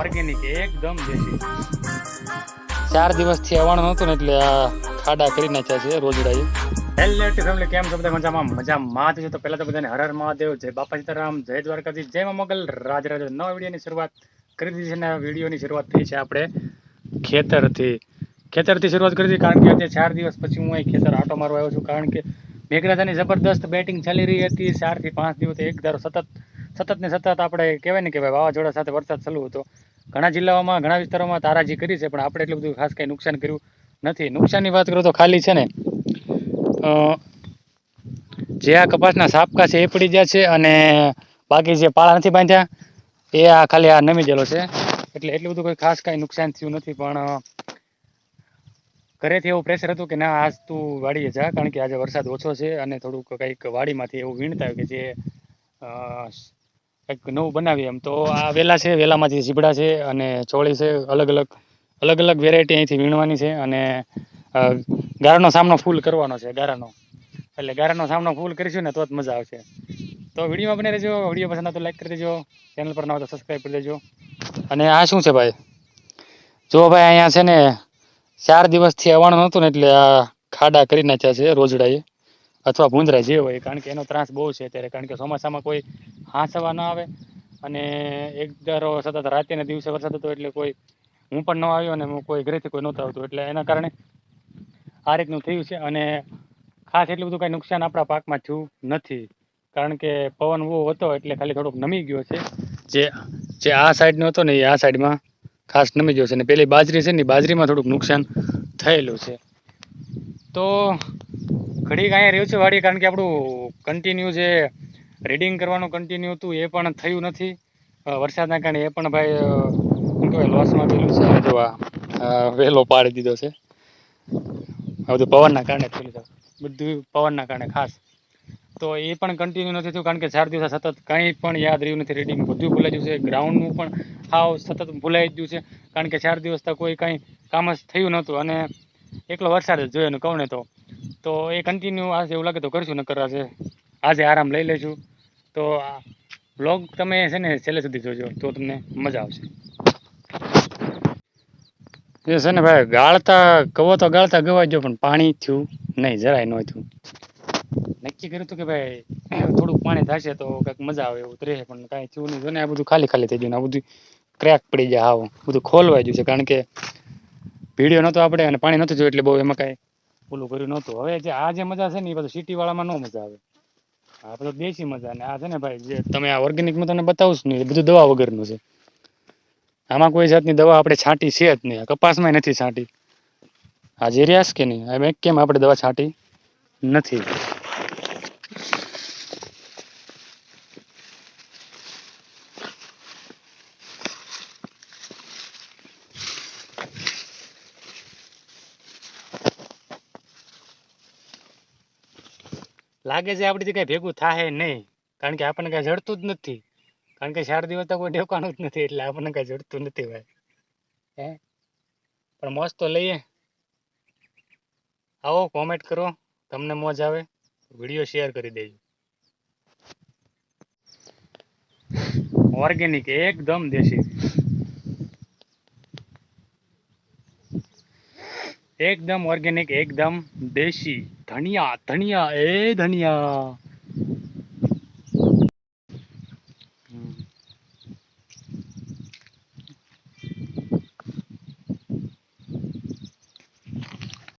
Organic એકદમ દેશી. 4 દિવસથી આવવાનું નહોતું ને એટલે આ ખાડા કરી નાખ્યા છે રોજડાએ. હેલો ફેમિલી, કેમ છો બધા? મજામાં જ છો? તો પહેલા તો બધાને હર હર મહાદેવ, જય બાપા સીતારામ, જય દ્વારકાધીશ, જય મા મોગલ, રાજ રાજ. નવા વિડીયોની શરૂઆત કરી દીધી છે ને વિડીયોની શરૂઆત થઈ છે આપણે ખેતરથી શરૂઆત કરી દીધી. કારણ કે આજે 4 દિવસ પછી હું અહીં ખેતર આટો મારવા આવ્યો છું. કારણ કે મેઘરાજાની જબરદસ્ત બેટિંગ ચાલી રહી હતી 4 થી 5 દિવસ એક ધારો સતત ને સતત આપણે કહેવાય ને કે ભાઈ વાવાઝોડા સાથે વરસાદ ચાલુ હતો. ઘણા જિલ્લાઓમાં ઘણા વિસ્તારોમાં તારાજી કરી છે, પણ આપણે એટલું બધું ખાસ કંઈ નુકસાન કર્યું નથી. નુકસાનની વાત કરું તો ખાલી છે ને જે આ કપાસના સાપકા છે એ પડી ગયા છે, અને બાકી જે પાળા નથી બાંધ્યા એ આ ખાલી આ નમી ગયેલો છે. એટલે એટલું બધું કોઈ ખાસ કાંઈ નુકસાન થયું નથી. પણ ઘરેથી એવું પ્રેશર હતું કે ના આજ તું વાડીએ જા, કારણ કે આજે વરસાદ ઓછો છે અને થોડુંક કંઈક વાડીમાંથી એવું વીણતા કે જે કંઈક નવું બનાવીએ એમ. તો આ વેલા છે, વેલામાંથી ઝીબડા છે અને ચોળી છે, અલગ અલગ વેરાયટી અહીંથી વીણવાની છે. અને ગારાનો સામનો ફૂલ કરવાનો છે. ગારાનો સામનો ફૂલ કરીશું ને તો જ મજા આવશે. તો વિડીયોમાં બને રહેજો. વિડીયો પસંદ આવે તો લાઈક કરી દેજો, ચેનલ પર ના હોય તો સબસ્ક્રાઈબ કરી દેજો. અને આ શું છે ભાઈ, જો ભાઈ અહીંયા છે ને 4 દિવસથી આવવાનું નહોતું ને એટલે આ ખાડા કરી નાખ્યા છે રોજડાએ, અથવા ભૂંદરા જે હોય, કારણ કે એનો ત્રાસ બહુ છે અત્યારે. કારણ કે ચોમાસામાં કોઈ હાંસવા ના આવે, અને એક ધારો સતત રાતે ને દિવસે વરસાદ હતો એટલે કોઈ હું પણ ન આવ્યો અને કોઈ ઘરેથી કોઈ નહોતું આવતું, એટલે એના કારણે આ રીતનું થયું છે. અને ખાસ એટલું બધું કાંઈ નુકસાન આપણા પાકમાં થયું નથી, કારણ કે પવન બહુ હતો એટલે ખાલી થોડોક નમી ગયો છે. જે આ સાઈડનો હતો ને એ આ સાઈડમાં ખાસ નમી ગયો છે. ને પેલી બાજરી છે ને બાજરીમાં થોડુંક નુકસાન થયેલું છે. તો ઘડીક અહીંયા રહ્યું છે વાડી, કારણ કે આપણું કન્ટિન્યુ જે રીડિંગ કરવાનું કન્ટિન્યુ હતું એ પણ થયું નથી વરસાદના કારણે. એ પણ ભાઈ શું કહેવાય લોસમાં ગયેલું છે. જોવા વહેલો પાડી દીધો છે બધું પવનના કારણે થયેલું છે, બધું પવનના કારણે ખાસ. તો એ પણ કન્ટિન્યુ નથી થયું, કારણ કે 4 દિવસ સતત કંઈ પણ યાદ રહ્યું નથી. રીડિંગ બધું ભૂલાઈ ગયું છે. ગ્રાઉન્ડનું પણ હાવ સતત ભૂલાઈ ગયું છે, કારણ કે 4 દિવસ તો કોઈ કાંઈ કામ જ થયું નહોતું. અને એકલો વરસાદ જ જોયો ને કહું ને તો એ કન્ટિન્યુ આજે એવું લાગે તો કરશું, નકર આજે આરામ લઈ લઈશું. તો બ્લોગ તમે છે ને છેલ્લે સુધી જોજો તો તમને મજા આવશે. એ છે ને ભાઈ, ગાળતા ગવાઈ ગયો, પણ પાણી થયું નહીં, જરાય ન થયું. નક્કી કર્યું હતું કે ભાઈ થોડુંક પાણી થશે તો કંઈક મજા આવે એવું રહે, પણ કાંઈ થયું નહીં. જો ને આ બધું ખાલી થઈ ગયું, આ બધું ક્રેક પડી જાય, આવું બધું ખોલવાઈ ગયું છે. કારણ કે વિડીયો નહોતો આપણે અને પાણી નહોતું જોયું એટલે બહુ એમાં કાંઈ ઓલું કર્યું નહોતું. હવે જે આ જે મજા છે ને એ બધું સિટીવાળામાં ન મજા આવે. આ બધું દેશી મજા. ને આ છે ને ભાઈ, જે તમે આ ઓર્ગેનિકમાં તમને બતાવું છું ને એ બધું દવા વગરનું છે. આમાં કોઈ જાતની દવા આપણે છાંટી છે જ નહીં. કપાસમાં નથી છાંટી. આ જેરિયાસ કે નહીં, એમ કેમ આપણે દવા છાંટી નથી. લાગે છે આપણીથી કઈ ભેગું થાય નહીં, કારણ કે આપણને કઈ જડતું જ નથી. કારણ કે 4 દિવસ તો કોઈ ઠેકાણું જ નથી, એટલે આપણને કઈ જડતું નથી ભાઈ. પણ મોજ તો લઈએ. આવો કોમેન્ટ કરો, તમને મોજ આવે, વિડીયો શેર કરી દેજો. ઓર્ગેનિક એકદમ દેશી, એકદમ ઓર્ગેનિક, એકદમ દેશી. ધનિયા એ ધનિયા